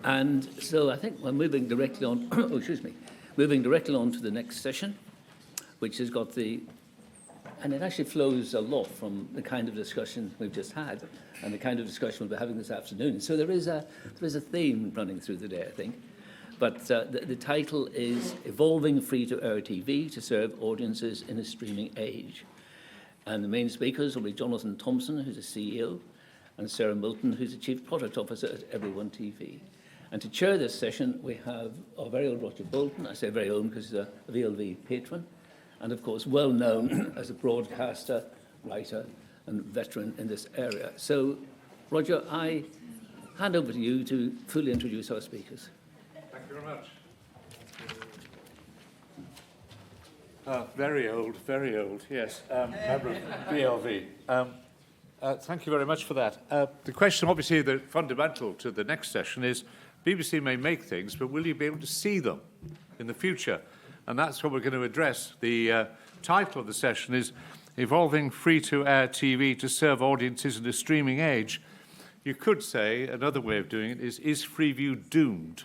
And so I think we're moving directly on, moving directly on to the next session, which has got and it actually flows a lot from the kind of discussion we've just had and the kind of discussion we'll be having this afternoon. So there is a theme running through the day, I think. But the title is Evolving Free-to-Air TV to Serve Audiences in a Streaming Age. And the main speakers will be Jonathan Thompson, who's a CEO, and Sarah Milton, who's the Chief Product Officer at Everyone TV. And to chair this session, we have our very own Roger Bolton. I say very own because he's a VLV patron, and of course well known as a broadcaster, writer, and veteran in this area. So, Roger, I hand over to you to fully introduce our speakers. Thank you very much. Very old, yes. Member of VLV. Thank you very much for that. The question, obviously, the fundamental to the next session is, BBC may make things, but will you be able to see them in the future? And that's what we're going to address. The title of the session is Evolving Free-to-Air TV to Serve Audiences in a Streaming Age. You could say, another way of doing it is Freeview doomed?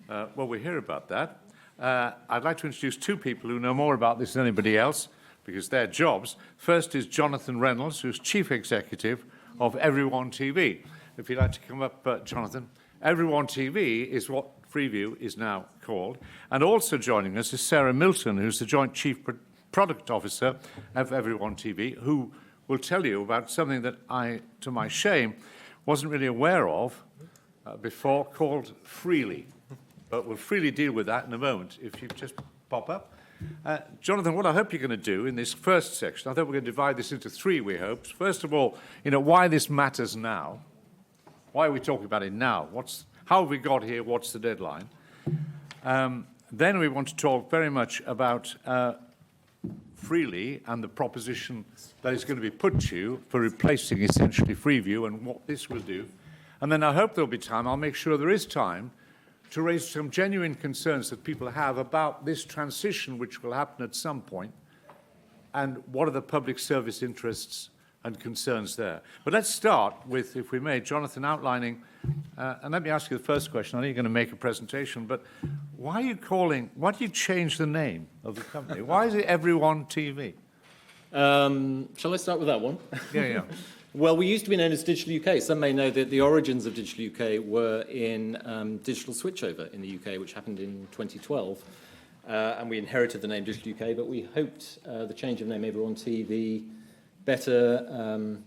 Well, we'll hear about that. I'd like to introduce two people who know more about this than anybody else, because they're jobs. First is Jonathan Reynolds, who's Chief Executive of Everyone TV. If you'd like to come up, Jonathan. Everyone TV is what Freeview is now called. And also joining us is Sarah Milton, who's the Joint Chief Product Officer of Everyone TV, who will tell you about something that I, to my shame, wasn't really aware of before, called Freely. But we'll freely deal with that in a moment, if you just pop up. Jonathan, what I hope you're going to do in this first section, I think we're going to divide this into three, we hope. First of all, why this matters now. Why are we talking about it now? How have we got here? What's the deadline? Then we want to talk very much about Freely and the proposition that is going to be put to you for replacing essentially Freeview and what this will do. And then I hope there'll be time, I'll make sure there is time, to raise some genuine concerns that people have about this transition which will happen at some point, and what are the public service interests and concerns there. But let's start with, if we may, Jonathan outlining, and let me ask you the first question. I know you're going to make a presentation, but why do you change the name of the company? Why is it Everyone TV? Shall I start with that one? Yeah. Well, we used to be known as Digital UK. Some may know that the origins of Digital UK were in digital switchover in the UK, which happened in 2012. And we inherited the name Digital UK, but we hoped the change of name Everyone TV better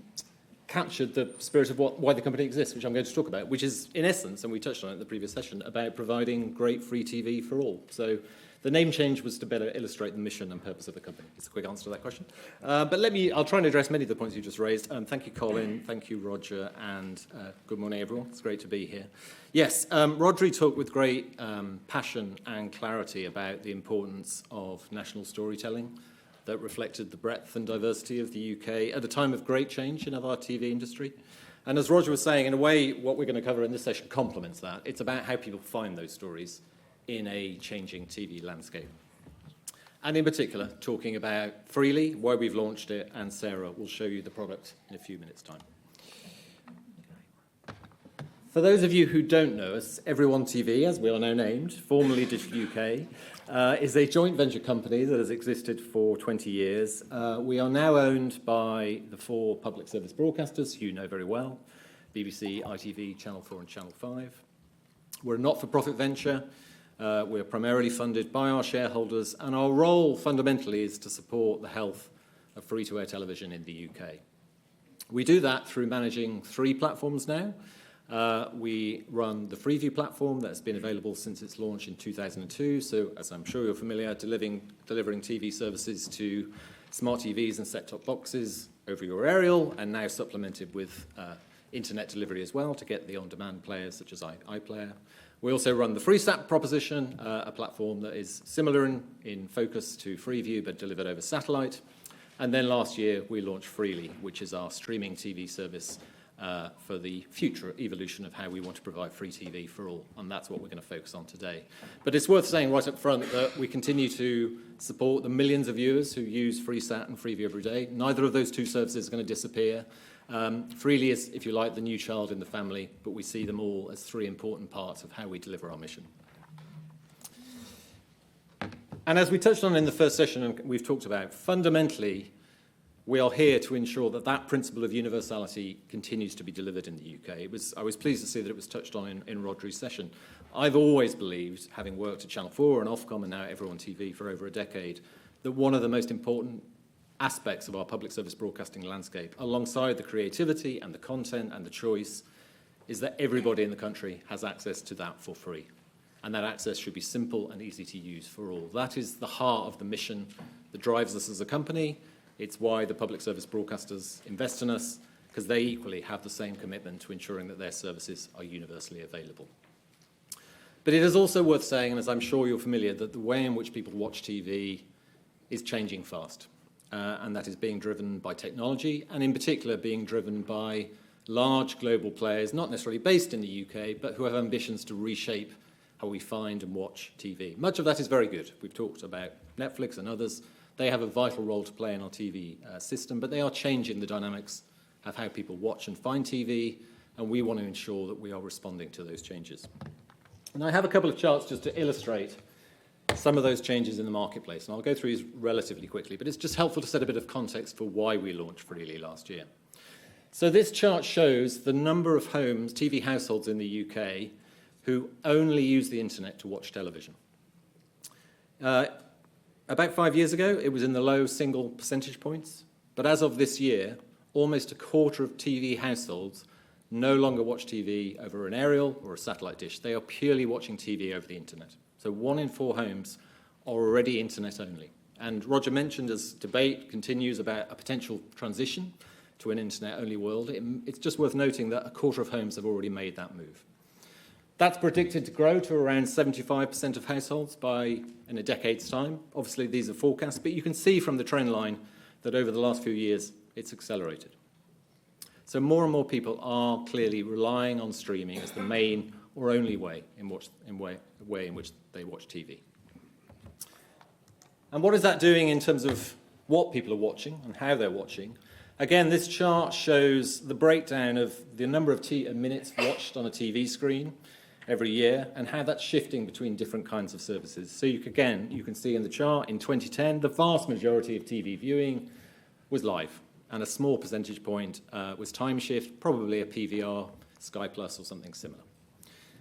captured the spirit of why the company exists, which I'm going to talk about, which is, in essence, and we touched on it in the previous session, about providing great free TV for all. So the name change was to better illustrate the mission and purpose of the company. It's a quick answer to that question. But I'll try and address many of the points you just raised. Thank you, Colin. Thank you, Roger. And good morning, everyone. It's great to be here. Yes, Rodri talked with great passion and clarity about the importance of national storytelling that reflected the breadth and diversity of the UK at a time of great change in our TV industry. And as Roger was saying, in a way, what we're going to cover in this session complements that. It's about how people find those stories in a changing TV landscape. And in particular, talking about Freely, why we've launched it, and Sarah will show you the product in a few minutes' time. For those of you who don't know us, Everyone TV, as we are now named, formerly Digital UK, is a joint venture company that has existed for 20 years. We are now owned by the four public service broadcasters you know very well, BBC, ITV, Channel 4 and Channel 5. We're a not-for-profit venture. We're primarily funded by our shareholders, and our role fundamentally is to support the health of free-to-air television in the UK. We do that through managing three platforms now. We run the Freeview platform that's been available since its launch in 2002. So, as I'm sure you're familiar, delivering TV services to smart TVs and set-top boxes over your aerial, and now supplemented with internet delivery as well to get the on-demand players such as iPlayer. We also run the FreeSat proposition, a platform that is similar in focus to Freeview but delivered over satellite. And then last year we launched Freely, which is our streaming TV service for the future evolution of how we want to provide free TV for all, and that's what we're going to focus on today. But it's worth saying right up front that we continue to support the millions of viewers who use FreeSat and Freeview every day. Neither of those two services are going to disappear. Freely is, if you like, the new child in the family, but we see them all as three important parts of how we deliver our mission. And as we touched on in the first session and we've talked about, fundamentally, we are here to ensure that that principle of universality continues to be delivered in the UK. I was pleased to see that it was touched on in Roger's session. I've always believed, having worked at Channel 4 and Ofcom and now Everyone TV for over a decade, that one of the most important aspects of our public service broadcasting landscape, alongside the creativity and the content and the choice, is that everybody in the country has access to that for free. And that access should be simple and easy to use for all. That is the heart of the mission that drives us as a company. It's why the public service broadcasters invest in us, because they equally have the same commitment to ensuring that their services are universally available. But it is also worth saying, and as I'm sure you're familiar, that the way in which people watch TV is changing fast. And that is being driven by technology, and in particular being driven by large global players, not necessarily based in the UK, but who have ambitions to reshape how we find and watch TV. Much of that is very good. We've talked about Netflix and others. They have a vital role to play in our TV system, but they are changing the dynamics of how people watch and find TV, and we want to ensure that we are responding to those changes. And I have a couple of charts just to illustrate some of those changes in the marketplace, and I'll go through these relatively quickly, but it's just helpful to set a bit of context for why we launched Freely last year. So this chart shows the number of homes, TV households in the UK, who only use the internet to watch television. About 5 years ago, it was in the low single percentage points, but as of this year, almost a quarter of TV households no longer watch TV over an aerial or a satellite dish. They are purely watching TV over the internet. So 1 in 4 homes are already internet only. And Roger mentioned, as debate continues about a potential transition to an internet-only world, it's just worth noting that a quarter of homes have already made that move. That's predicted to grow to around 75% of households in a decade's time. Obviously, these are forecasts, but you can see from the trend line that over the last few years, it's accelerated. So more and more people are clearly relying on streaming as the main or only way in which they watch TV. And what is that doing in terms of what people are watching and how they're watching? Again, this chart shows the breakdown of the number of minutes watched on a TV screen every year and how that's shifting between different kinds of services. So you can see in the chart in 2010, the vast majority of TV viewing was live, and a small percentage point was time shift, probably a PVR, Sky Plus or something similar.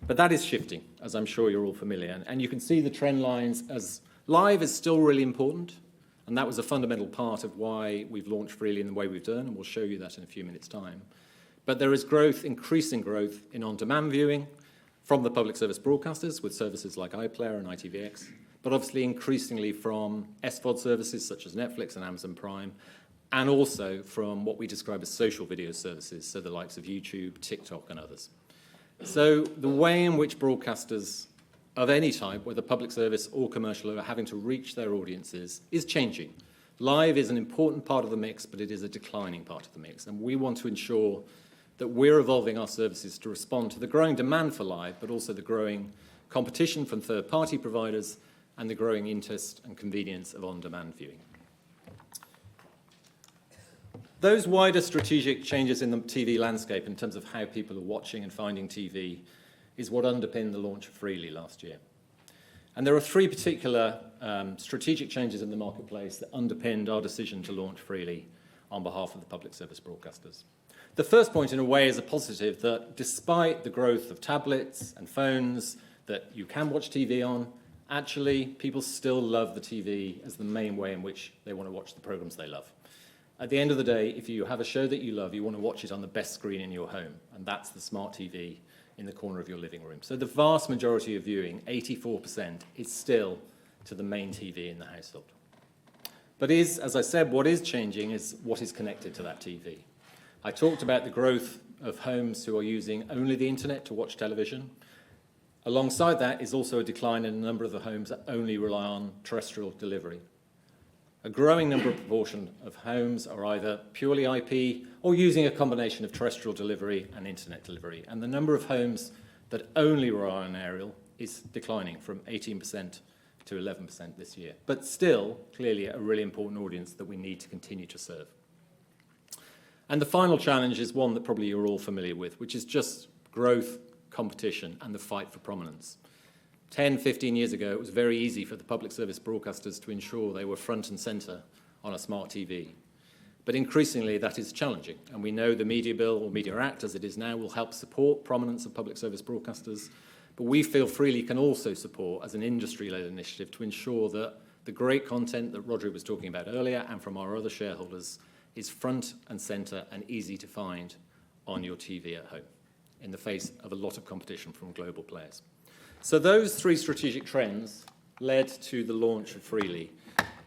But that is shifting, as I'm sure you're all familiar. And you can see the trend lines as live is still really important, and that was a fundamental part of why we've launched Freely in the way we've done, and we'll show you that in a few minutes' time. But there is growth, increasing growth in on-demand viewing from the public service broadcasters with services like iPlayer and ITVX, but obviously increasingly from SVOD services such as Netflix and Amazon Prime, and also from what we describe as social video services, so the likes of YouTube, TikTok, and others. So the way in which broadcasters of any type, whether public service or commercial, are having to reach their audiences is changing. Live is an important part of the mix, but it is a declining part of the mix, and we want to ensure that we're evolving our services to respond to the growing demand for live, but also the growing competition from third-party providers and the growing interest and convenience of on-demand viewing. Those wider strategic changes in the TV landscape in terms of how people are watching and finding TV is what underpinned the launch of Freely last year. And there are 3 particular strategic changes in the marketplace that underpinned our decision to launch Freely on behalf of the public service broadcasters. The first point, in a way, is a positive that despite the growth of tablets and phones that you can watch TV on, actually people still love the TV as the main way in which they want to watch the programs they love. At the end of the day, if you have a show that you love, you want to watch it on the best screen in your home, and that's the smart TV in the corner of your living room. So the vast majority of viewing, 84%, is still to the main TV in the household. But as I said, what is changing is what is connected to that TV. I talked about the growth of homes who are using only the internet to watch television. Alongside that is also a decline in a number of the homes that only rely on terrestrial delivery. A growing number of proportion of homes are either purely IP or using a combination of terrestrial delivery and internet delivery. And the number of homes that only rely on aerial is declining from 18% to 11% this year. But still, clearly, a really important audience that we need to continue to serve. And the final challenge is one that probably you're all familiar with, which is just growth, competition, and the fight for prominence. 10, 15 years ago, it was very easy for the public service broadcasters to ensure they were front and centre on a smart TV. But increasingly, that is challenging. And we know the Media Bill, or Media Act as it is now, will help support prominence of public service broadcasters. But we feel Freely can also support, as an industry-led initiative, to ensure that the great content that Roger was talking about earlier and from our other shareholders is front and centre and easy to find on your TV at home in the face of a lot of competition from global players. So those three strategic trends led to the launch of Freely.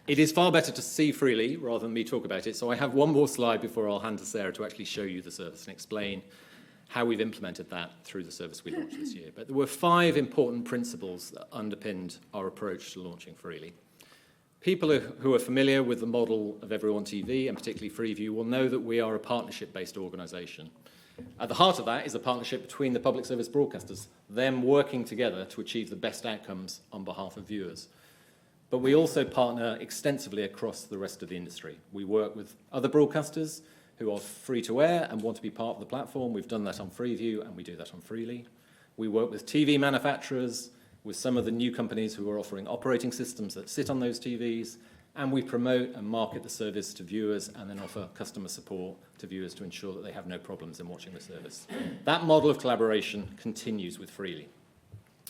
It is far better to see Freely rather than me talk about it, so I have one more slide before I'll hand to Sarah to actually show you the service and explain how we've implemented that through the service we launched this year. But there were 5 important principles that underpinned our approach to launching Freely. People who are familiar with the model of Everyone TV, and particularly Freeview, will know that we are a partnership-based organisation. At the heart of that is a partnership between the public service broadcasters, them working together to achieve the best outcomes on behalf of viewers. But we also partner extensively across the rest of the industry. We work with other broadcasters who are free to air and want to be part of the platform. We've done that on Freeview and we do that on Freely. We work with TV manufacturers, with some of the new companies who are offering operating systems that sit on those TVs, and we promote and market the service to viewers and then offer customer support to viewers to ensure that they have no problems in watching the service. That model of collaboration continues with Freely.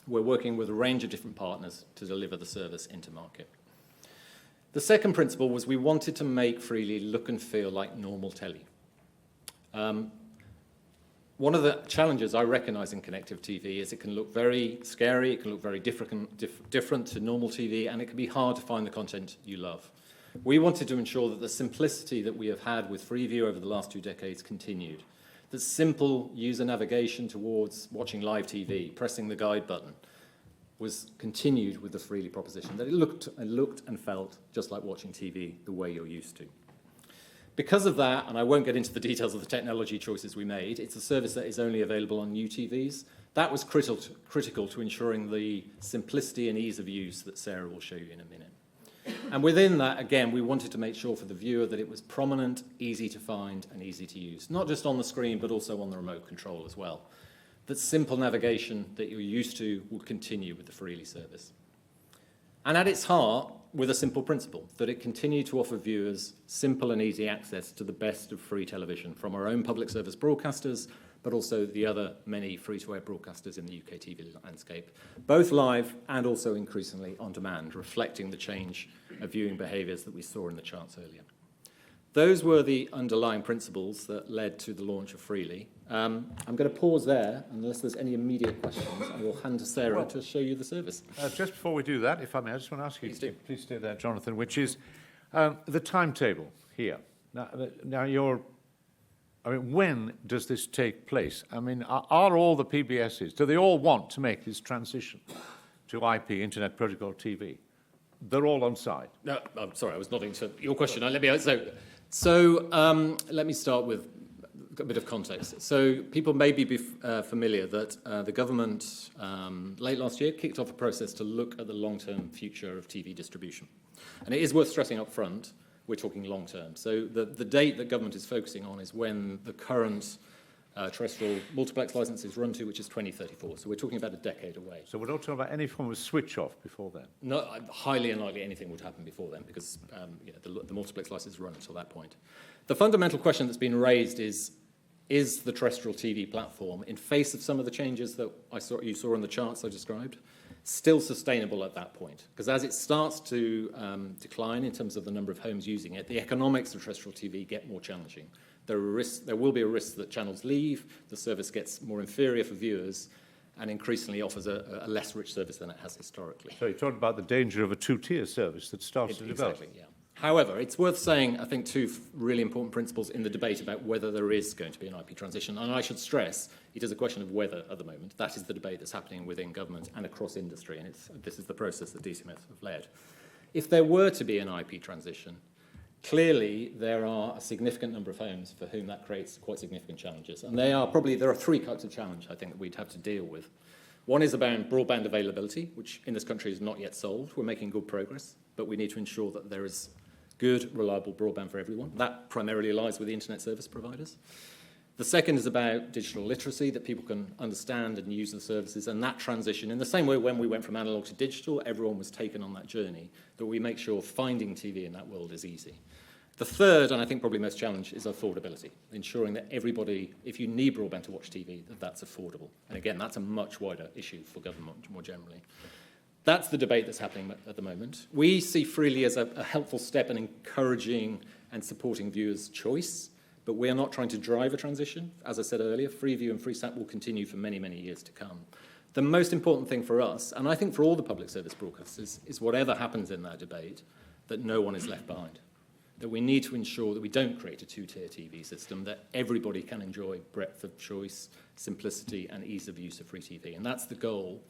We're working with a range of different partners to deliver the service into market. The second principle was we wanted to make Freely look and feel like normal telly. One of the challenges I recognise in connected TV is it can look very scary, it can look very different to normal TV, and it can be hard to find the content you love. We wanted to ensure that the simplicity that we have had with Freeview over the last 2 decades continued. That simple user navigation towards watching live TV, pressing the guide button, was continued with the Freely proposition, that it looked and felt just like watching TV the way you're used to. Because of that, and I won't get into the details of the technology choices we made, it's a service that is only available on new TVs. That was critical to ensuring the simplicity and ease of use that Sarah will show you in a minute. And within that, again, we wanted to make sure for the viewer that it was prominent, easy to find, and easy to use. Not just on the screen, but also on the remote control as well. That simple navigation that you're used to will continue with the Freely service. And at its heart, with a simple principle, that it continued to offer viewers simple and easy access to the best of free television from our own public service broadcasters, but also the other many free-to-air broadcasters in the UK TV landscape, both live and also increasingly on demand, reflecting the change of viewing behaviours that we saw in the charts earlier. Those were the underlying principles that led to the launch of Freely. I'm going to pause there, unless there's any immediate questions. I will hand to Sarah to show you the service. Just before we do that, if I may, I just want to ask you, please stay there, Jonathan, which is the timetable here. Now when does this take place? I mean, are all the PBSs, do they all want to make this transition to IP, Internet Protocol TV? They're all on side. No, I'm sorry, I was nodding to your question. Let me start with a bit of context. So people may be familiar that the government late last year kicked off a process to look at the long-term future of TV distribution. And it is worth stressing up front, we're talking long-term. So the date that government is focusing on is when the current terrestrial multiplex licenses run to, which is 2034. So we're talking about a decade away. So we're not talking about any form of switch-off before then? No, highly unlikely anything would happen before then because the multiplex licenses run until that point. The fundamental question that's been raised is the terrestrial TV platform, in face of some of the changes that you saw in the charts I described, still sustainable at that point? Because as it starts to decline in terms of the number of homes using it, the economics of terrestrial TV get more challenging. There will be a risk that channels leave, the service gets more inferior for viewers, and increasingly offers a less rich service than it has historically. So you're talking about the danger of a two-tier service that starts to develop. Exactly, yeah. However, it's worth saying, I think, 2 really important principles in the debate about whether there is going to be an IP transition. And I should stress, it is a question of whether at the moment. That is the debate that's happening within government and across industry, and this is the process that DCMS have led. If there were to be an IP transition, clearly there are a significant number of homes for whom that creates quite significant challenges. And there are three types of challenge, I think, that we'd have to deal with. One is about broadband availability, which in this country is not yet solved. We're making good progress, but we need to ensure that there is good, reliable broadband for everyone. That primarily lies with the internet service providers. The second is about digital literacy, that people can understand and use the services, and that transition, in the same way when we went from analog to digital, everyone was taken on that journey, that we make sure finding TV in that world is easy. The third, and I think probably most challenge, is affordability, ensuring that everybody, if you need broadband to watch TV, that that's affordable. And again, that's a much wider issue for government more generally. That's the debate that's happening at the moment. We see Freely as a helpful step in encouraging and supporting viewers' choice, but we are not trying to drive a transition. As I said earlier, Freeview and FreeSat will continue for many, many years to come. The most important thing for us, and I think for all the public service broadcasters, is whatever happens in that debate, that no one is left behind. That we need to ensure that we don't create a two-tier TV system, that everybody can enjoy breadth of choice, simplicity, and ease of use of free TV. And that's the goal.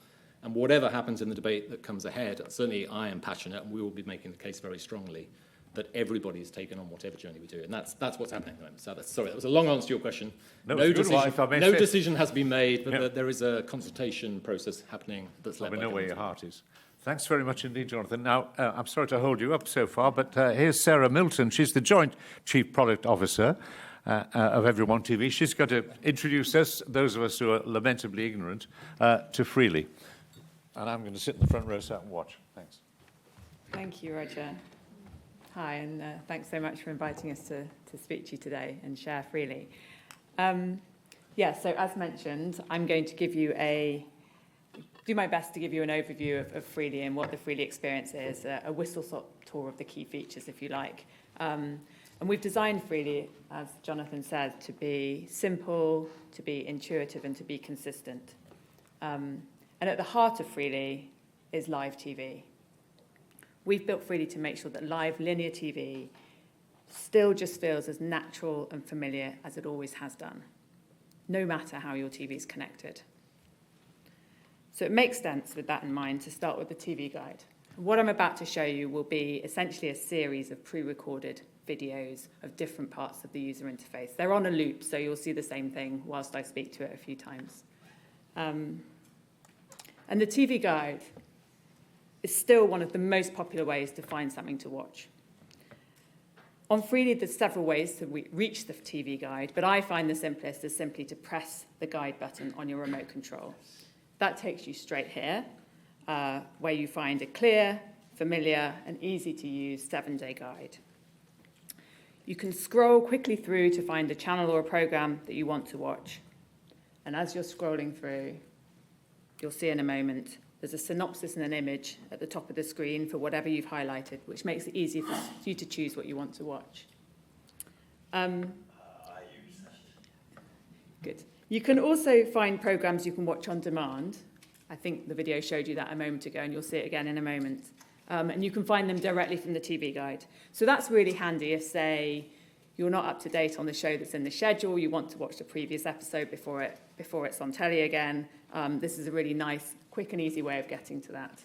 And whatever happens in the debate that comes ahead, certainly I am passionate, and we will be making the case very strongly, that everybody is taken on whatever journey we do. And that's what's happening at the moment. So sorry, that was a long answer to your question. No Decision has been made, but there is a consultation process happening that's led by we know where your government. heart is. Thanks very much indeed, Jonathan. Now, I'm sorry to hold you up so far, but here's Sarah Milton. She's the Joint Chief Product Officer of Everyone TV. She's going to introduce us, those of us who are lamentably ignorant, to Freely. And I'm going to sit in the front row so I can watch. Thanks. Thank you, Roger. Hi, and thanks so much for inviting us to speak to you today and share freely. So as mentioned, I'm going to do my best to give you an overview of Freely and what the Freely experience is, a whistle-stop tour of the key features, if you like. And we've designed Freely, as Jonathan said, to be simple, to be intuitive, and to be consistent. And at the heart of Freely is live TV. We've built Freely to make sure that live linear TV still just feels as natural and familiar as it always has done, no matter how your TV is connected. So it makes sense with that in mind to start with the TV guide. What I'm about to show you will be essentially a series of pre-recorded videos of different parts of the user interface. They're on a loop, so you'll see the same thing whilst I speak to it a few times. And the TV guide is still one of the most popular ways to find something to watch. On Freely, there's several ways to reach the TV guide, but I find the simplest is simply to press the guide button on your remote control. That takes you straight here, where you find a clear, familiar, and easy-to-use 7-day guide. You can scroll quickly through to find a channel or a program that you want to watch. And as you're scrolling through, you'll see in a moment, there's a synopsis and an image at the top of the screen for whatever you've highlighted, which makes it easy for you to choose what you want to watch. Good. You can also find programs you can watch on demand. I think the video showed you that a moment ago, and you'll see it again in a moment. And you can find them directly from the TV guide. So that's really handy if, say, you're not up to date on the show that's in the schedule, you want to watch the previous episode before it's on telly again. This is a really nice, quick and easy way of getting to that.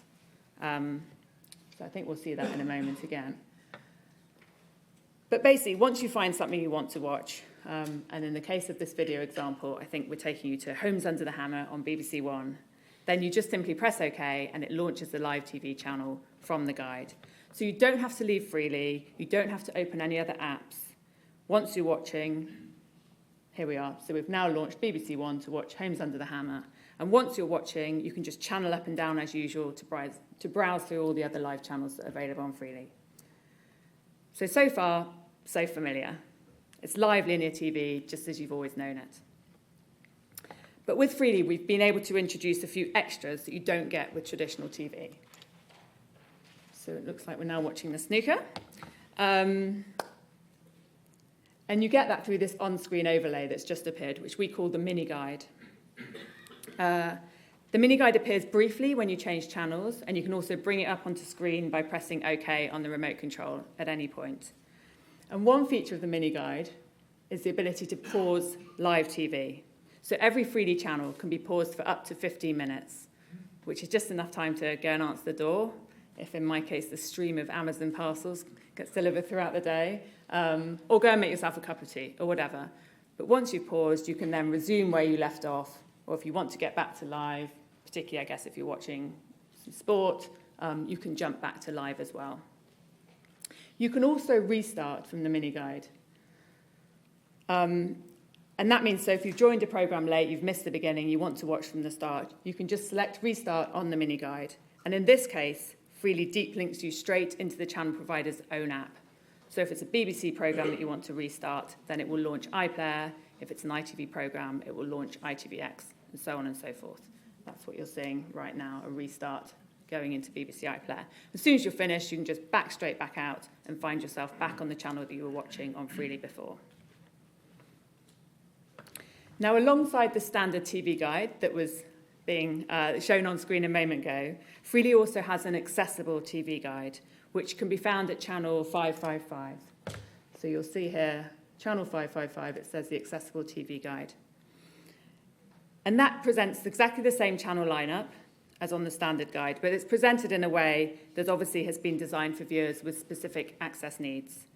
So I think we'll see that in a moment again. But basically, once you find something you want to watch, and in the case of this video example, I think we're taking you to Homes Under the Hammer on BBC One, then you just simply press OK, and it launches the live TV channel from the guide. So you don't have to leave Freely, you don't have to open any other apps. Once you're watching, here we are. So we've now launched BBC One to watch Homes Under the Hammer. And once you're watching, you can just channel up and down as usual to browse through all the other live channels that are available on Freely. So far, so familiar. It's live linear TV, just as you've always known it. But with Freely, we've been able to introduce a few extras that you don't get with traditional TV. So it looks like we're now watching the snooker. And you get that through this on-screen overlay that's just appeared, which we call the mini guide. The mini guide appears briefly when you change channels, and you can also bring it up onto screen by pressing OK on the remote control at any point. And one feature of the mini guide is the ability to pause live TV. So every Freely channel can be paused for up to 15 minutes, which is just enough time to go and answer the door, if in my case the stream of Amazon parcels gets delivered throughout the day, or go and make yourself a cup of tea or whatever. But once you've paused, you can then resume where you left off, or if you want to get back to live, particularly, I guess, if you're watching some sport, you can jump back to live as well. You can also restart from the mini guide. And that means, so if you've joined a program late, you've missed the beginning, you want to watch from the start, you can just select restart on the mini guide. And in this case, Freely deep links you straight into the channel provider's own app. So if it's a BBC program that you want to restart, then it will launch iPlayer. If it's an ITV program, it will launch ITVX, and so on and so forth. That's what you're seeing right now, a restart going into BBC iPlayer. As soon as you're finished, you can just back straight back out and find yourself back on the channel that you were watching on Freely before. Now, alongside the standard TV guide that was being shown on screen a moment ago, Freely also has an accessible TV guide, which can be found at channel 555. So you'll see here, channel 555, it says the accessible TV guide. And that presents exactly the same channel lineup as on the standard guide, but it's presented in a way that obviously has been designed for viewers with specific access needs.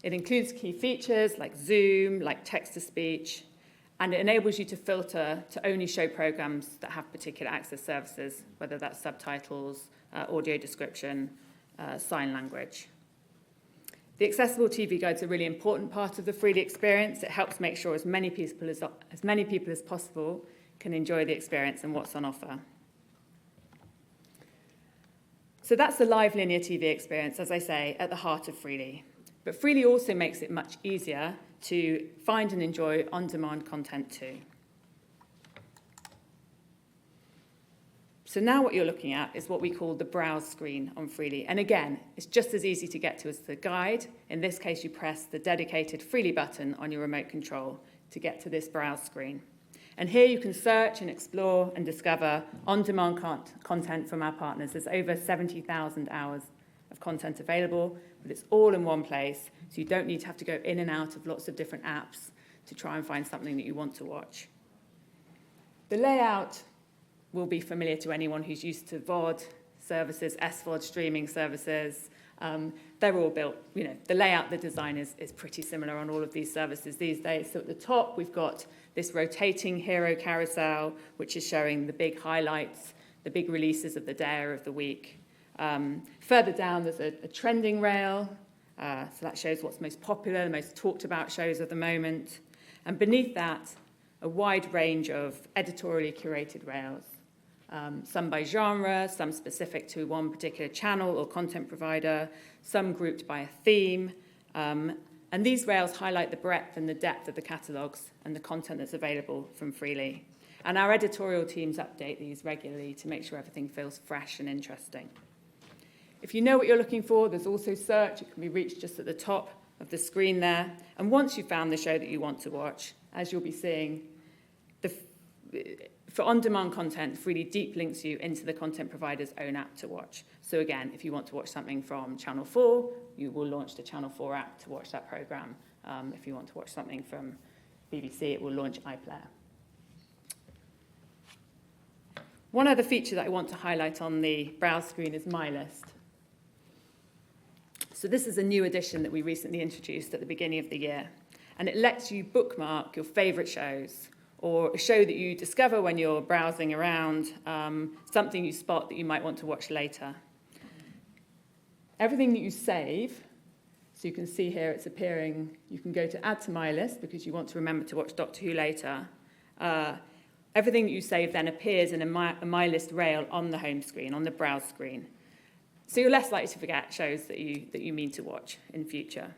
It includes key features like zoom, like text-to-speech, and it enables you to filter to only show programs that have particular access services, whether that's subtitles, audio description, sign language. The accessible TV guide is a really important part of the Freely experience. It helps make sure as many people as possible can enjoy the experience and what's on offer. So that's the live linear TV experience, as I say, at the heart of Freely. But Freely also makes it much easier to find and enjoy on-demand content too. So now what you're looking at is what we call the browse screen on Freely. And again, it's just as easy to get to as the guide. In this case, you press the dedicated Freely button on your remote control to get to this browse screen. And here you can search and explore and discover on-demand content from our partners. There's over 70,000 hours of content available, but it's all in one place, so you don't need to have to go in and out of lots of different apps to try and find something that you want to watch. The layout will be familiar to anyone who's used to VOD services, SVOD streaming services. They're all built, the layout, the design is pretty similar on all of these services these days. So at the top, we've got this rotating hero carousel, which is showing the big highlights, the big releases of the day or of the week. Further down, there's a trending rail. So that shows what's most popular, the most talked about shows of the moment. And beneath that, a wide range of editorially curated rails. Some by genre, some specific to one particular channel or content provider, some grouped by a theme. And these rails highlight the breadth and the depth of the catalogues and the content that's available from Freely. And our editorial teams update these regularly to make sure everything feels fresh and interesting. If you know what you're looking for, there's also search. It can be reached just at the top of the screen there. And once you've found the show that you want to watch, as you'll be seeing, for on-demand content, Freely deep links you into the content provider's own app to watch. So again, if you want to watch something from Channel 4, you will launch the Channel 4 app to watch that programme. If you want to watch something from BBC, it will launch iPlayer. One other feature that I want to highlight on the browse screen is My List. So this is a new addition that we recently introduced at the beginning of the year, and it lets you bookmark your favourite shows or a show that you discover when you're browsing around, something you spot that you might want to watch later. Everything that you save, so you can see here it's appearing, you can go to Add to My List because you want to remember to watch Doctor Who later. Everything that you save then appears in a My List rail on the home screen, on the browse screen. So you're less likely to forget shows that you mean to watch in future.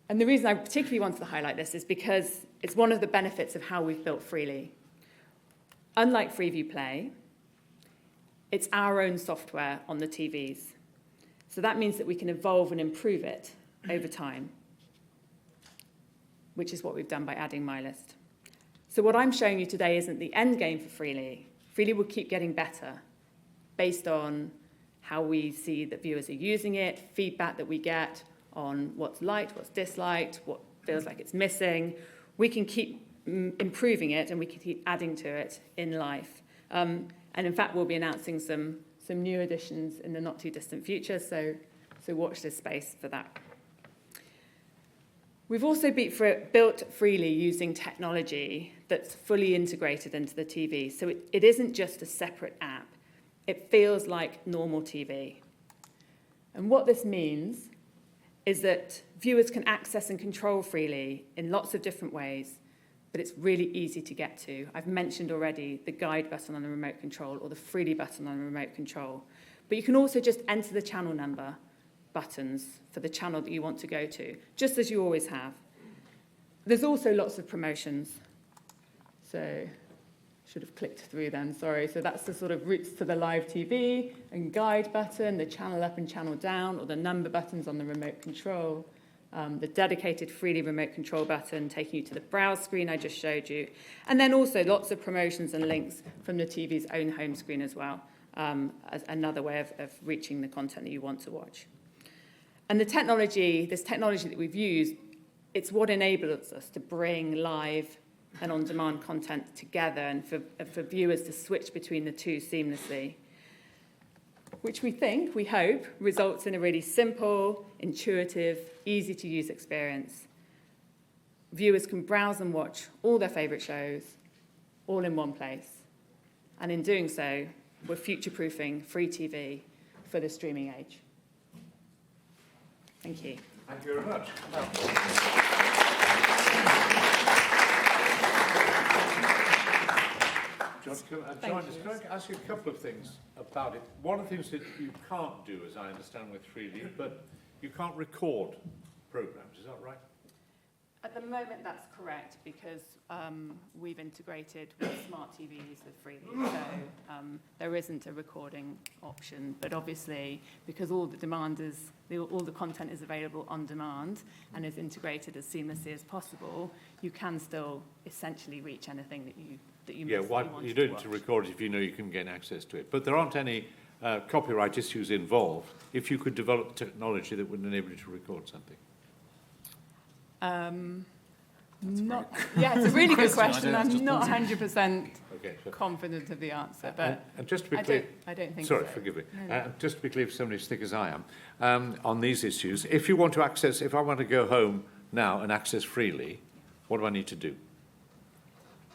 And the reason I particularly wanted to highlight this is because it's one of the benefits of how we've built Freely. Unlike Freeview Play, it's our own software on the TVs. So that means that we can evolve and improve it over time, which is what we've done by adding My List. So what I'm showing you today isn't the end game for Freely. Freely will keep getting better based on how we see that viewers are using it, feedback that we get on what's liked, what's disliked, what feels like it's missing. We can keep improving it and we can keep adding to it in life. And in fact, we'll be announcing some some new additions in the not too distant future, so watch this space for that. We've also built Freely using technology that's fully integrated into the TV. So it isn't just a separate app. It feels like normal TV. And what this means is that viewers can access and control Freely in lots of different ways, but it's really easy to get to. I've mentioned already the guide button on the remote control or the Freely button on the remote control. But you can also just enter the channel number buttons for the channel that you want to go to, just as you always have. There's also lots of promotions. So, should have clicked through then, sorry. So that's the sort of routes to the live TV and guide button, the channel up and channel down, or the number buttons on the remote control, the dedicated Freely remote control button taking you to the browse screen I just showed you, and then also lots of promotions and links from the TV's own home screen as well, as another way of reaching the content that you want to watch. And this technology that we've used, it's what enables us to bring live and on-demand content together and for viewers to switch between the two seamlessly, which we hope, results in a really simple, intuitive, easy-to-use experience. Viewers can browse and watch all their favourite shows, all in one place. And in doing so, we're future-proofing free TV for the streaming age. Thank you. Thank you very much. John, can I ask you a couple of things about it? One of the things that you can't do, as I understand with Freely, but you can't record programs, is that right? At the moment, that's correct, because we've integrated with smart TVs with Freely, so there isn't a recording option. But obviously, because all the content is available on demand and is integrated as seamlessly as possible, you can still essentially reach anything that you you don't need to record it if you know you can gain access to it. But there aren't any copyright issues involved if you could develop technology that would enable you to record something. It's a really good question. I'm not 100% sure. confident of the answer, but and just to be clear, I don't think sorry, so. forgive me. No. Just to be clear for somebody as thick as I am, on these issues, if I want to go home now and access Freely, what do I need to do?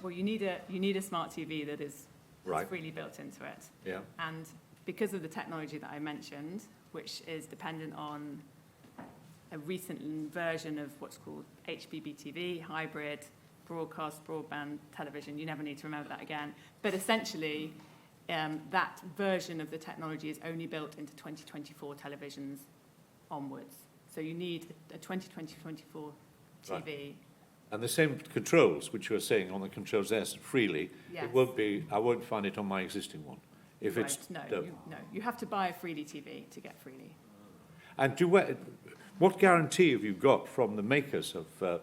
Well, you need a smart TV that is Right. Freely built into it. Yeah. And because of the technology that I mentioned, which is dependent on a recent version of what's called HBBTV, hybrid broadcast broadband television. You never need to remember that again. But essentially, that version of the technology is only built into 2024 televisions onwards. So you need a 2024 TV. Right. And the same controls, which you were saying on the controls there, Freely, Yes. I won't find it on my existing one. If Right. it's No, you have to buy a Freely TV to get Freely. And what guarantee have you got from the makers of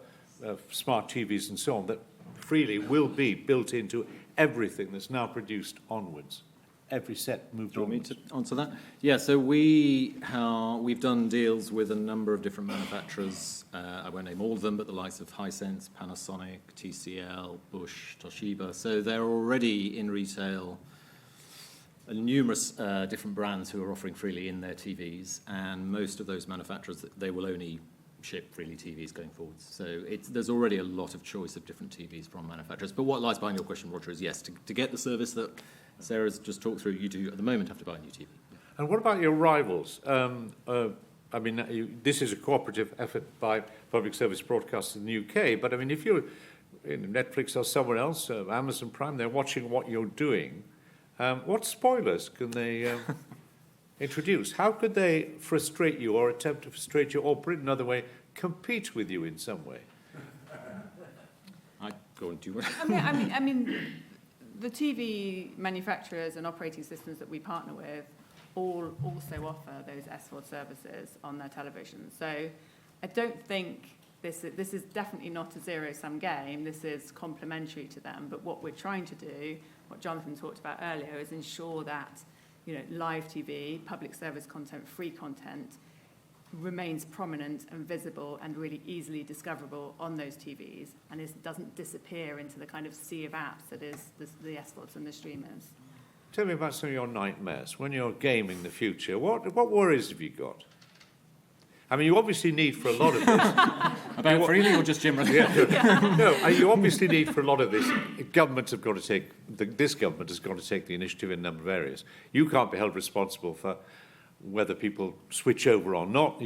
smart TVs and so on that Freely will be built into everything that's now produced onwards? Every set moved Do you want me onwards? to answer that? Yeah, so we've done deals with a number of different manufacturers. I won't name all of them, but the likes of Hisense, Panasonic, TCL, Bosch, Toshiba. So they're already in retail. Numerous different brands who are offering Freely in their TVs, and most of those manufacturers, they will only ship Freely TVs going forwards. So there's already a lot of choice of different TVs from manufacturers. But what lies behind your question, Roger, is yes, to get the service that Sarah's just talked through, you do at the moment have to buy a new TV. And what about your rivals? This is a cooperative effort by public service broadcasters in the UK, but I mean, if you're in Netflix or somewhere else, Amazon Prime, they're watching what you're doing. What spoilers can they introduce? How could they frustrate you or attempt to frustrate you or, put it another way, compete with you in some way? Go on, do you I mean, the TV manufacturers and operating systems that we partner with all also offer those SVOD services on their television. So I don't think this is definitely not a zero-sum game. This is complementary to them. But what we're trying to do, what Jonathan talked about earlier, is ensure that live TV, public service content, free content remains prominent and visible and really easily discoverable on those TVs, and doesn't disappear into the kind of sea of apps that is the SVODs and the streamers. tell me about some of your nightmares when you're gaming the future. What worries have you got? I mean, you obviously need for a lot of this. About freely or just generally? No, you obviously need for a lot of this. Governments have got to take. This government has got to take the initiative in a number of areas. You can't be held responsible for whether people switch over or not.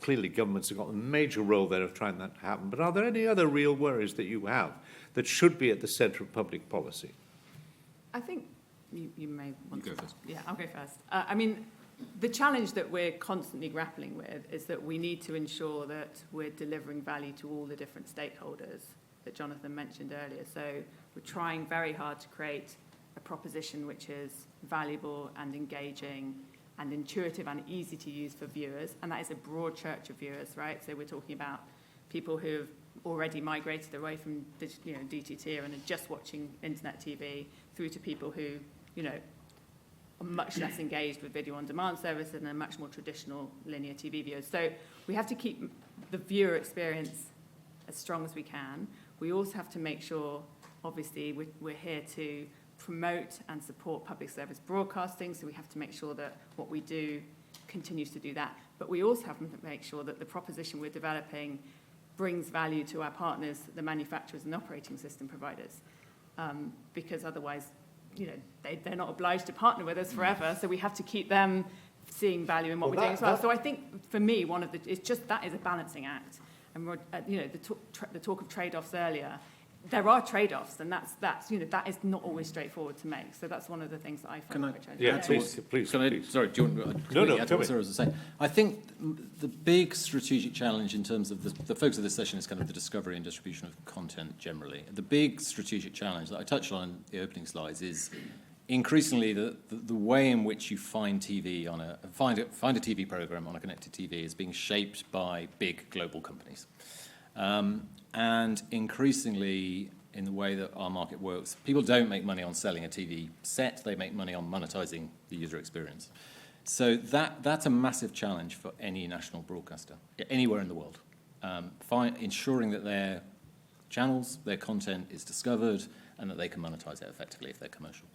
Clearly, governments have got a major role there of trying that to happen. But are there any other real worries that you have that should be at the centre of public policy? I think you may want You go to. first. Yeah, I'll go first. I mean, the challenge that we're constantly grappling with is that we need to ensure that we're delivering value to all the different stakeholders that Jonathan mentioned earlier. So we're trying very hard to create a proposition which is valuable and engaging and intuitive and easy to use for viewers. And that is a broad church of viewers, right? So we're talking about people who have already migrated away from DTT and are just watching internet TV through to people who, are much less engaged with video on demand services and are much more traditional linear TV viewers. So we have to keep the viewer experience as strong as we can. We also have to make sure, obviously, we're here to promote and support public service broadcasting, so we have to make sure that what we do continues to do that. But we also have to make sure that the proposition we're developing brings value to our partners, the manufacturers and operating system providers, because otherwise, they're not obliged to partner with us forever, so we have to keep them seeing value in what we're doing as well. So I think, for me, that is a balancing act. And the talk of trade-offs earlier, there are trade-offs, and that is not always straightforward to make. So that's one of the things that I find very challenging. Yeah, please. Sorry, do you want No, tell me. I was saying. I think the big strategic challenge in terms of the focus of this session is kind of the discovery and distribution of content generally. The big strategic challenge that I touched on in the opening slides is increasingly the way in which you find TV find a TV program on a connected TV is being shaped by big global companies. And increasingly, in the way that our market works, people don't make money on selling a TV set, they make money on monetizing the user experience. So that's a massive challenge for any national broadcaster, anywhere in the world. Ensuring that their channels, their content is discovered, and that they can monetize it effectively if they're commercial.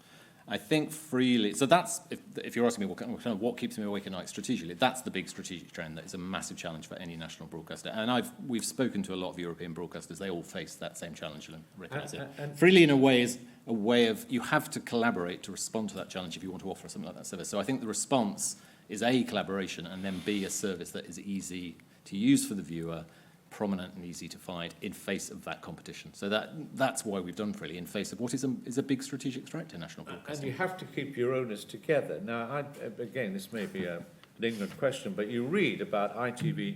I think freely, so that's, if you're asking me what keeps me awake at night strategically, that's the big strategic trend that is a massive challenge for any national broadcaster. And we've spoken to a lot of European broadcasters, they all face that same challenge and recognize it. And freely, in a way, is a way of, you have to collaborate to respond to that challenge if you want to offer something like that service. So I think the response is A, collaboration, and then B, a service that is easy to use for the viewer, prominent and easy to find in face of that competition. So that's why we've done freely, in face of what is a big strategic threat to national broadcasting. And you have to keep your owners together. Now, again, this may be an ignorant question, but you read about ITV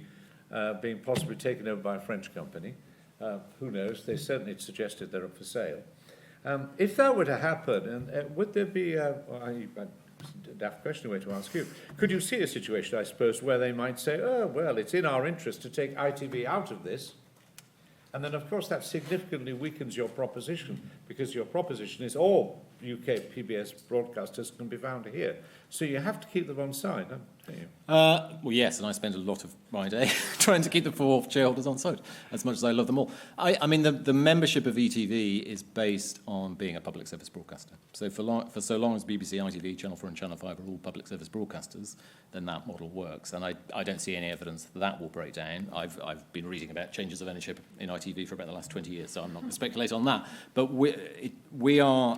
being possibly taken over by a French company. Who knows? They certainly suggested they're up for sale. If that were to happen, would there be a daft question way to ask you. Could you see a situation, I suppose, where they might say, oh, well, it's in our interest to take ITV out of this, and then, of course, that significantly weakens your proposition, because your proposition is all UK PBS broadcasters can be found here. So you have to keep them on side, don't you? Well, yes, and I spend a lot of my day trying to keep the 4 shareholders on side, as much as I love them all. I mean, the membership of ETV is based on being a public service broadcaster. So for so long as BBC, ITV, Channel 4 and Channel 5 are all public service broadcasters, then that model works. And I don't see any evidence that will break down. I've been reading about changes of ownership in ITV for about the last 20 years, so I'm not going to speculate on that. But we are...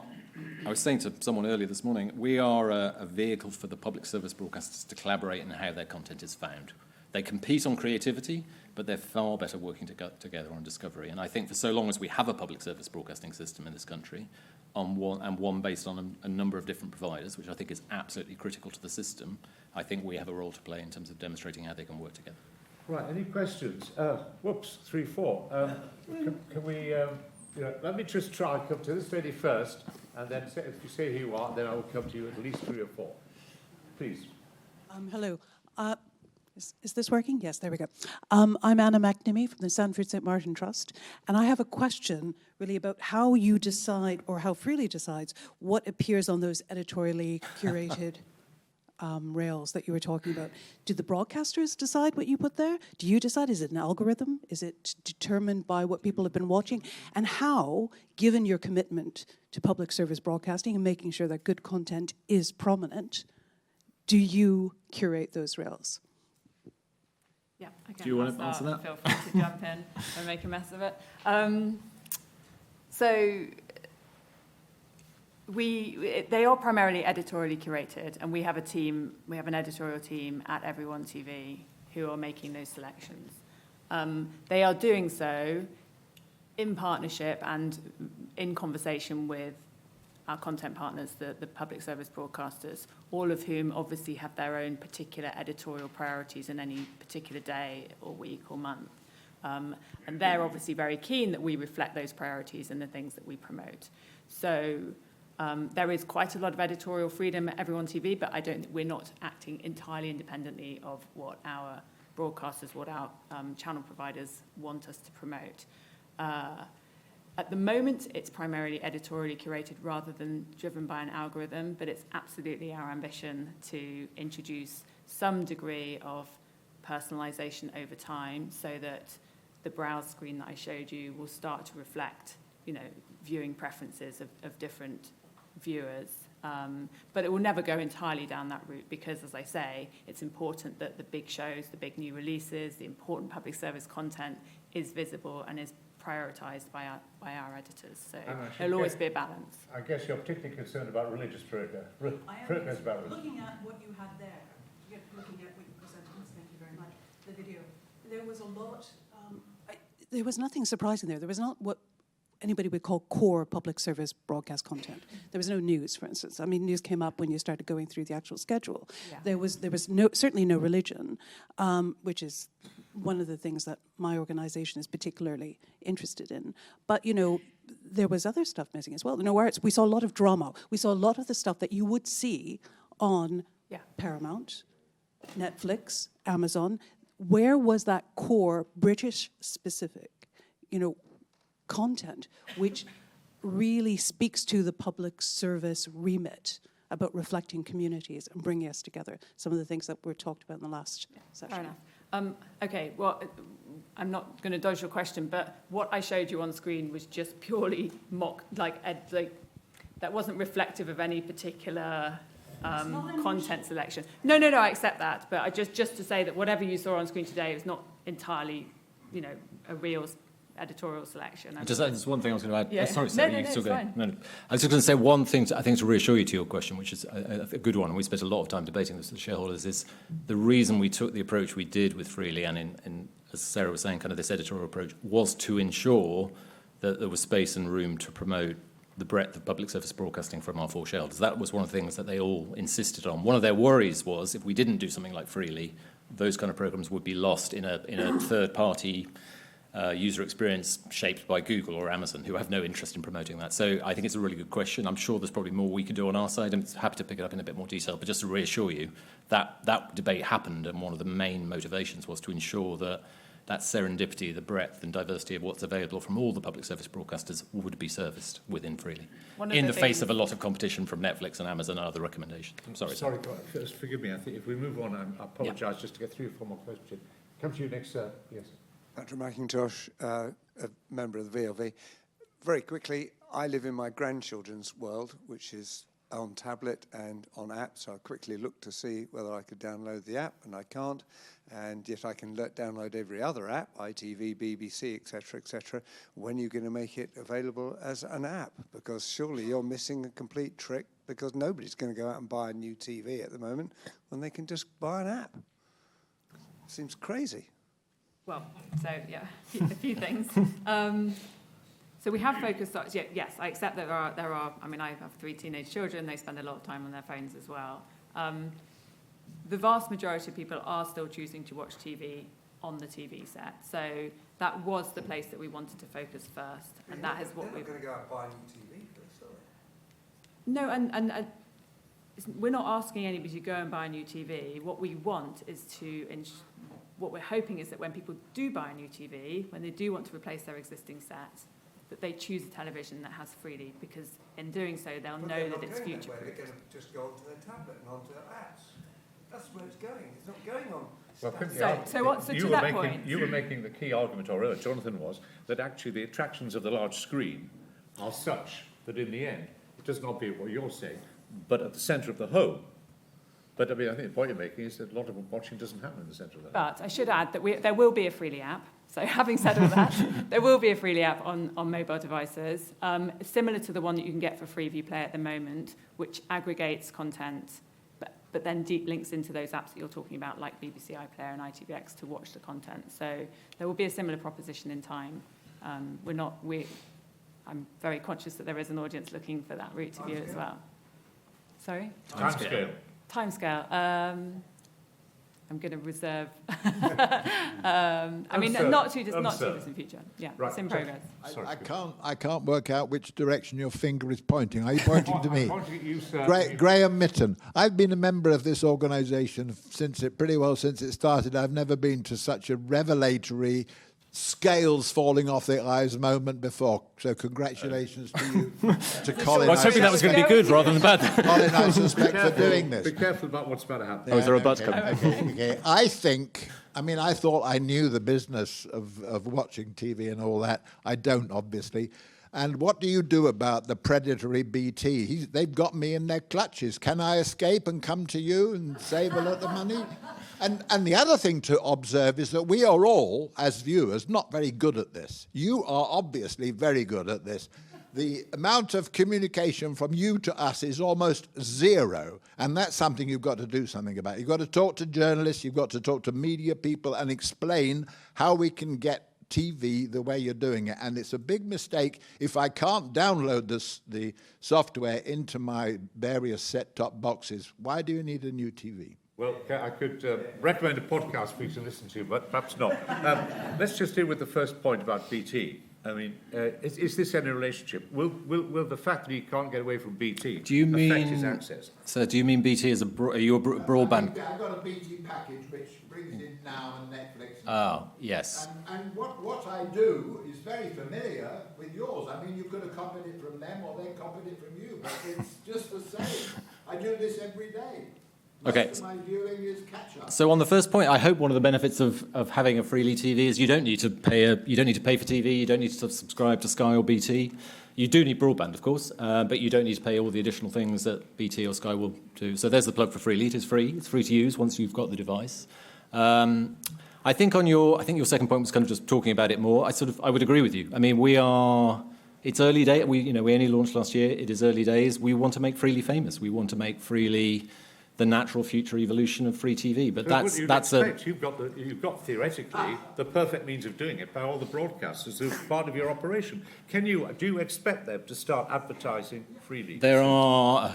I was saying to someone earlier this morning, we are a vehicle for the public service broadcasters to collaborate in how their content is found. They compete on creativity, but they're far better working together on discovery. And I think for so long as we have a public service broadcasting system in this country, one based on a number of different providers, which I think is absolutely critical to the system, I think we have a role to play in terms of demonstrating how they can work together. Right, any questions? 3, 4. Can we... let me just try and come to this lady first, and then if you say who you are, then I will come to you at least 3 or 4. Please. Hello. Is this working? Yes, there we go. I'm Anna McNamee from the Sanford St. Martin Trust, and I have a question really about how you decide, or how Freely decides, what appears on those editorially curated rails that you were talking about, do the broadcasters decide what you put there? Do you decide? Is it an algorithm? Is it determined by what people have been watching? And how, given your commitment to public service broadcasting and making sure that good content is prominent, do you curate those rails? Yeah, okay. Do you want to I'll answer start. that? Feel free to jump in and make a mess of it. They are primarily editorially curated, and we have an editorial team at Everyone TV who are making those selections. They are doing so in partnership and in conversation with our content partners, the public service broadcasters, all of whom obviously have their own particular editorial priorities in any particular day or week or month. And they're obviously very keen that we reflect those priorities in the things that we promote. So there is quite a lot of editorial freedom at Everyone TV, but we're not acting entirely independently of what our broadcasters, what our channel providers want us to promote. At the moment, it's primarily editorially curated rather than driven by an algorithm, but it's absolutely our ambition to introduce some degree of personalization over time so that the browse screen that I showed you will start to reflect, viewing preferences of different viewers. But it will never go entirely down that route because, as I say, it's important that the big shows, the big new releases, the important public service content is visible and is prioritised by our editors. So there'll always be a balance. I guess you're particularly concerned about religious further. Looking at what you had there, looking at what you presented, thank you very much, the video, there was a lot, there was nothing surprising there. There was not what anybody would call core public service broadcast content. There was no news, for instance. I mean, news came up when you started going through the actual schedule. Yeah. There was certainly no religion, which is one of the things that my organisation is particularly interested in. But, there was other stuff missing as well. No arts. We saw a lot of drama. We saw a lot of the stuff that you would see on Paramount, Netflix, Amazon. Where was that core British-specific, content, which really speaks to the public service remit about reflecting communities and bringing us together? Some of the things that were talked about in the last session. Fair enough. Okay, well, I'm not going to dodge your question, but what I showed you on screen was just purely that wasn't reflective of any particular content selection. No, I accept that, but I just to say that whatever you saw on screen today is not entirely, a real editorial selection. There's one thing I was going to add. Yeah. Sorry, Sarah, you still going? No. I was just going to say one thing, I think, to reassure you to your question, which is a good one, and we spent a lot of time debating this with the shareholders, is the reason we took the approach we did with Freely and in as Sarah was saying, kind of this editorial approach, was to ensure that there was space and room to promote the breadth of public service broadcasting from our four shareholders. That was one of the things that they all insisted on. One of their worries was if we didn't do something like Freely, those kind of programs would be lost in a third-party user experience shaped by Google or Amazon, who have no interest in promoting that. So I think it's a really good question. I'm sure there's probably more we can do on our side. I'm happy to pick it up in a bit more detail, but just to reassure you, that debate happened, and one of the main motivations was to ensure that that serendipity, the breadth and diversity of what's available from all the public service broadcasters would be serviced within Freely, in the face of a lot of competition from Netflix and Amazon and other recommendations. I'm sorry. Sorry, first, forgive me. I think if we move on, I apologise just to get 3 or 4 more questions. Come to you next, yes. Andrew McIntosh, a member of the VLV. Very quickly, I live in my grandchildren's world, which is on tablet and on app, so I quickly looked to see whether I could download the app, and I can't. And yet I can download every other app, ITV, BBC, etc., etc. When are you going to make it available as an app? Because surely you're missing a complete trick, because nobody's going to go out and buy a new TV at the moment when they can just buy an app. Seems crazy. Well, so yeah, a few things. So we have focused on, yes, I accept that there are, I mean, I have 3 teenage children, they spend a lot of time on their phones as well. The vast majority of people are still choosing to watch TV on the TV set. So that was the place that we wanted to focus first. And that is what we're going to go out and buy a new TV first, are they? No, and we're not asking anybody to go and buy a new TV. What we want is what we're hoping is that when people do buy a new TV, when they do want to replace their existing set, that they choose a television that has Freely, because in doing so, they'll know that it's future-proof. They're going to just go onto their tablet and onto their apps. That's where it's going. It's not going on. Well, couldn't So- you- so what- so you to were that making, point- You were making the key argument, or Jonathan was, that actually the attractions of the large screen are such that in the end, it does not be what you're saying, but at the centre of the home. But I mean, I think the point you're making is that a lot of watching doesn't happen in the centre of the home. But I should add that there will be a Freely app. So having said all that, there will be a Freely app on mobile devices, similar to the one that you can get for Freeview Play at the moment, which aggregates content, but then deep links into those apps that you're talking about, like BBC iPlayer and ITVX, to watch the content. So there will be a similar proposition in time. I'm very conscious that there is an audience looking for that route to view as well. Sorry? Timescale. Timescale. I'm going to reserve. I mean, not too distant future. Yeah, Right. it's in progress. Sorry, I can't work out which direction your finger is pointing. Are you pointing to me? I'm pointing at you, sir. Graham Milton. I've been a member of this organisation since it started. I've never been to such a revelatory, scales falling off the eyes moment before. So congratulations to you, to Colin. I was hoping that was going to be good rather than bad. Colin, I suspect, for doing this. Be careful about what's about to happen. Oh, is there a butt coming? Okay. I thought I knew the business of watching TV and all that. I don't, obviously. And what do you do about the predatory BT? They've got me in their clutches. Can I escape and come to you and save a lot of money? And the other thing to observe is that we are all, as viewers, not very good at this. You are obviously very good at this. The amount of communication from you to us is almost zero, and that's something you've got to do something about. You've got to talk to journalists, you've got to talk to media people and explain how we can get TV the way you're doing it. And it's a big mistake if I can't download the software into my various set-top boxes. Why do you need a new TV? Well, I could recommend a podcast for you to listen to, but perhaps not. Let's just deal with the first point about BT. I mean, is this any relationship? Will the fact that he can't get away from BT affect his access? So do you mean BT as are you a broadband? I've got a BT package which brings in Now and Netflix. Oh, yes. And what I do is very familiar with yours. I mean, you could have copied it from them or they copied it from you, but it's just the same. I do this every day. Okay. Most of my viewing is catch-up. So on the first point, I hope one of the benefits of having a Freely TV is you don't need to pay for TV, you don't need to subscribe to Sky or BT. You do need broadband, of course, but you don't need to pay all the additional things that BT or Sky will do. So there's the plug for Freely. It is free. It's free to use once you've got the device. I think your second point was kind of just talking about it more. I would agree with you. I mean, it's early day. We only launched last year. It is early days. We want to make Freely famous. We want to make Freely the natural future evolution of free TV. But You've got theoretically the perfect means of doing it by all the broadcasters as part of your operation. Do you expect them to start advertising freely? There are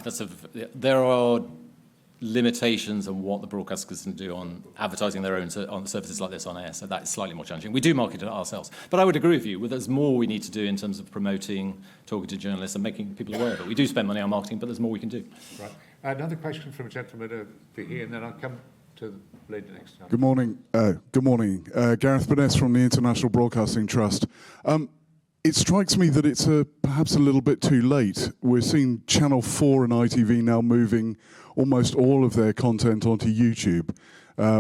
limitations on what the broadcasters can do on advertising their own on services like this on air, so that is slightly more challenging. We do market it ourselves, but I would agree with you. There's more we need to do in terms of promoting, talking to journalists and making people aware of it. We do spend money on marketing, but there's more we can do. Right. Another question from a gentleman over here, and then I'll come to the lady next time. Good morning. Gareth Burness from the International Broadcasting Trust. It strikes me that it's perhaps a little bit too late. We're seeing Channel 4 and ITV now moving almost all of their content onto YouTube,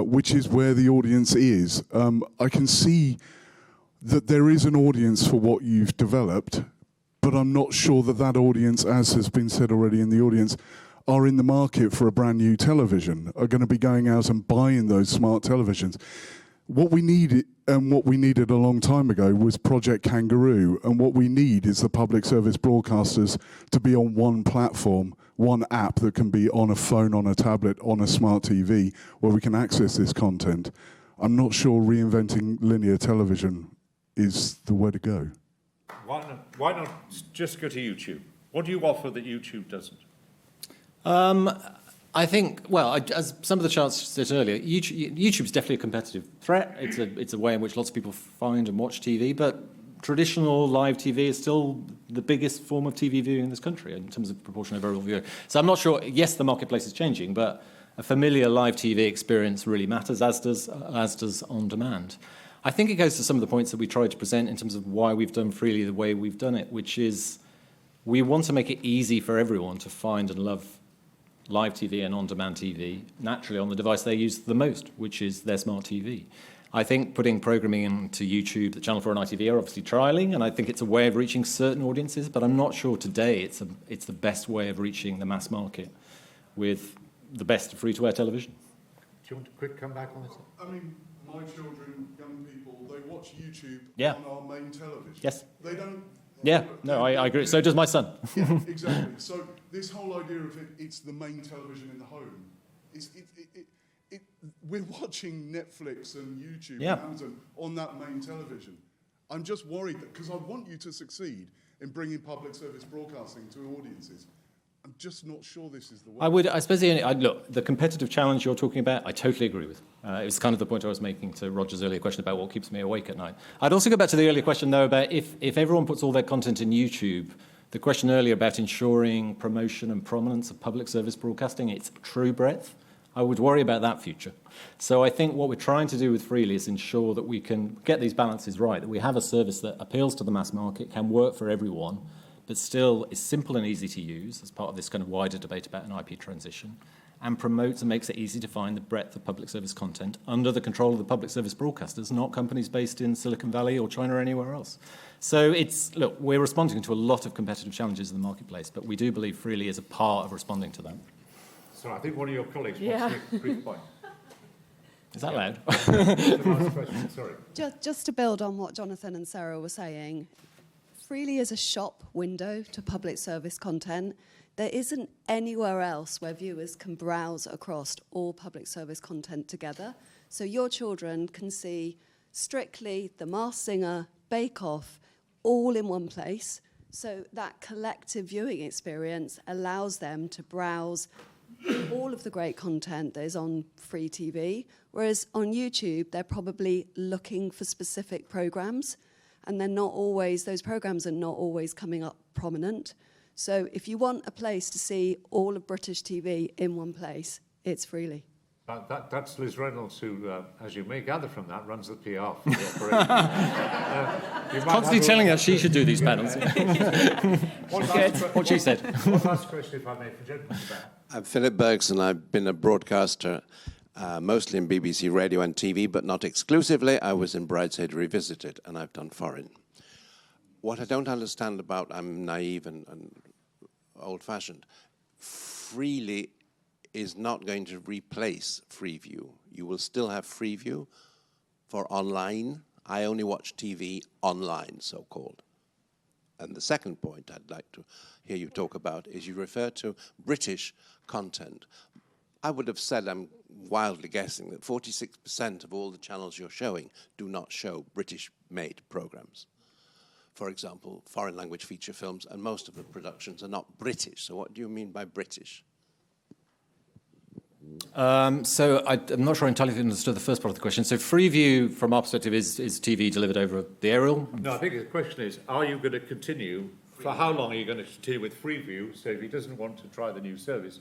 which is where the audience is. I can see that there is an audience for what you've developed, but I'm not sure that audience, as has been said already in the audience, are in the market for a brand new television, are going to be going out and buying those smart televisions. What we need, and what we needed a long time ago, was Project Kangaroo, and what we need is the public service broadcasters to be on one platform, one app that can be on a phone, on a tablet, on a smart TV, where we can access this content. I'm not sure reinventing linear television is the way to go. Why not just go to YouTube? What do you offer that YouTube doesn't? I think, as some of the charts said earlier, YouTube's definitely a competitive threat. It's a way in which lots of people find and watch TV, but traditional live TV is still the biggest form of TV viewing in this country in terms of proportion of overall viewing. So I'm not sure. Yes, the marketplace is changing, but a familiar live TV experience really matters, as does on demand. I think it goes to some of the points that we tried to present in terms of why we've done Freely the way we've done it, which is we want to make it easy for everyone to find and love live TV and on-demand TV naturally on the device they use the most, which is their smart TV. I think putting programming into YouTube that Channel 4 and ITV are obviously trialling, and I think it's a way of reaching certain audiences, but I'm not sure today it's the best way of reaching the mass market with the best of free-to-air television. Do you want a quick comeback on this? I mean, my children, young people, they watch YouTube Yeah. on our main television. Yes. They don't... Yeah, no, I agree. So does my son. Yeah, exactly. So this whole idea of it's the main television in the home, we're watching Netflix and YouTube Yeah. and Amazon on that main television. I'm just worried that, because I want you to succeed in bringing public service broadcasting to audiences, I'm just not sure this is the way. I suppose, look, the competitive challenge you're talking about, I totally agree with. It was kind of the point I was making to Roger's earlier question about what keeps me awake at night. I'd also go back to the earlier question, though, about if everyone puts all their content in YouTube, the question earlier about ensuring promotion and prominence of public service broadcasting, its true breadth, I would worry about that future. So I think what we're trying to do with Freely is ensure that we can get these balances right, that we have a service that appeals to the mass market, can work for everyone, but still is simple and easy to use as part of this kind of wider debate about an IP transition, and promotes and makes it easy to find the breadth of public service content under the control of the public service broadcasters, not companies based in Silicon Valley or China or anywhere else. So look, we're responding to a lot of competitive challenges in the marketplace, but we do believe Freely is a part of responding to that. So I think one of your colleagues wants to make a brief point. Is that loud? The last question, sorry. Just to build on what Jonathan and Sarah were saying, Freely is a shop window to public service content. There isn't anywhere else where viewers can browse across all public service content together. So your children can see Strictly, The Masked Singer, Bake Off, all in one place. So that collective viewing experience allows them to browse all of the great content that is on free TV, whereas on YouTube, they're probably looking for specific programs, and those programs are not always coming up prominent. So if you want a place to see all of British TV in one place, it's Freely. That's Liz Reynolds, who, as you may gather from that, runs the PR for the operation. Constantly telling us she should do these panels. What she said. One last question, if I may, for gentlemen. I'm Philip Bergson. I've been a broadcaster, mostly in BBC Radio and TV, but not exclusively. I was in Brideshead Revisited, and I've done foreign. What I don't understand about, I'm naive and old-fashioned, Freely is not going to replace Freeview. You will still have Freeview for online. I only watch TV online, so-called. And the second point I'd like to hear you talk about is you refer to British content. I would have said, I'm wildly guessing, that 46% of all the channels you're showing do not show British-made programs. For example, foreign language feature films, and most of the productions are not British. So what do you mean by British? So I'm not sure I entirely understood the first part of the question. So Freeview, from our perspective, is TV delivered over the aerial? No, I think the question is, are you going to continue, for how long are you going to continue with Freeview? So if he doesn't want to try the new service,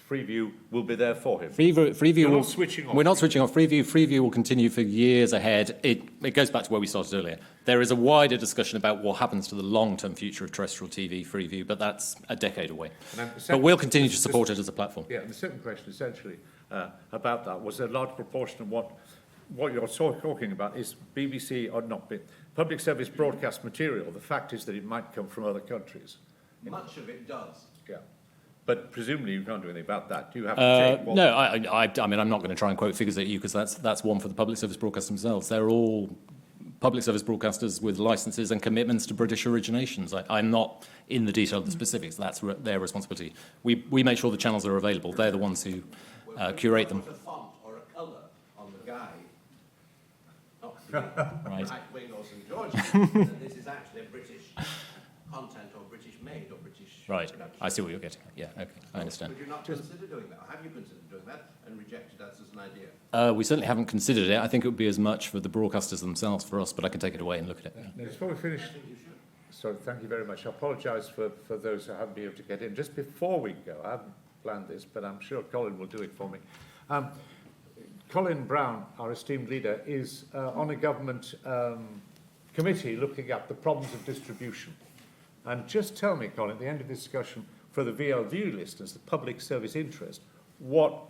Freeview will be there for him. Freeview We're not switching off. We're not switching off Freeview. Freeview will continue for years ahead. It goes back to where we started earlier. There is a wider discussion about what happens to the long-term future of terrestrial TV, Freeview, but that's a decade away. But we'll continue to support it as a platform. Yeah, and the second question essentially about that was a large proportion of what you're talking about is BBC or not public service broadcast material. The fact is that it might come from other countries. Much of it does. Yeah. But presumably you can't do anything about that. Do you have to take one? No, I mean, I'm not going to try and quote figures at you because that's one for the public service broadcasters themselves. They're all public service broadcasters with licenses and commitments to British originations. I'm not in the detail of the specifics. That's their responsibility. We make sure the channels are available. They're the ones who curate them. Put a font or a colour on the guide, not Right. Right Wing or St George, that this is actually a British content or British made or British Right. production. I see what you're getting at. Yeah, okay, I understand. Would you not consider doing that? Or have you considered doing that and rejected that as an idea? We certainly haven't considered it. I think it would be as much for the broadcasters themselves for us, but I can take it away and look at it. Now, before we finish, so thank you very much. I apologise for those who haven't been able to get in. Just before we go, I haven't planned this, but I'm sure Colin will do it for me. Colin Brown, our esteemed leader, is on a government committee looking at the problems of distribution. And just tell me, Colin, at the end of this discussion, for the VLV listeners, the public service interest, what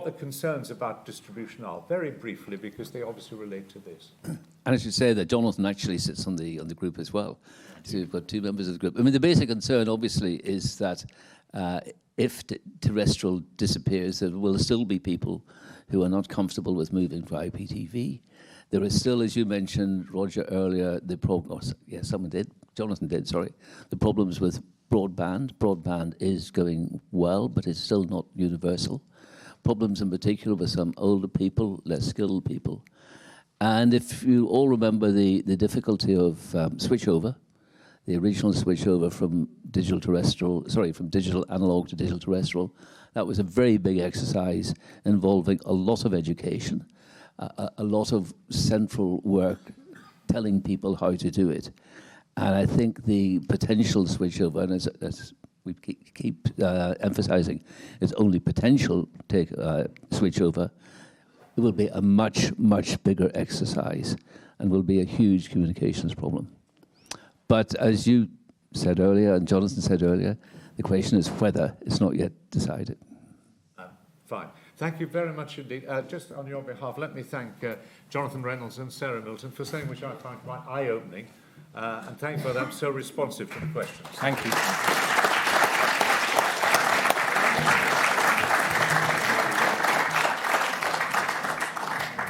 the concerns about distribution are, very briefly, because they obviously relate to this. And I should say that Jonathan actually sits on the group as well. So we've got two members of the group. I mean, the basic concern, obviously, is that if terrestrial disappears, there will still be people who are not comfortable with moving for IPTV. There is still, as you mentioned, Roger, earlier, the problem, someone did, Jonathan did, sorry, the problems with broadband. Broadband is going well, but it's still not universal. Problems in particular with some older people, less skilled people. And if you all remember the difficulty of switchover, the original switchover from from digital analog to digital terrestrial, that was a very big exercise involving a lot of education, a lot of central work telling people how to do it. And I think the potential switchover, and as we keep emphasizing, it's only potential switchover, it will be a much, much bigger exercise and will be a huge communications problem. But as you said earlier, and Jonathan said earlier, the question is whether. It's not yet decided. Fine. Thank you very much indeed. Just on your behalf, let me thank Jonathan Reynolds and Sarah Milton for saying, which I find quite eye-opening, and thank you for them so responsive to the questions. Thank you.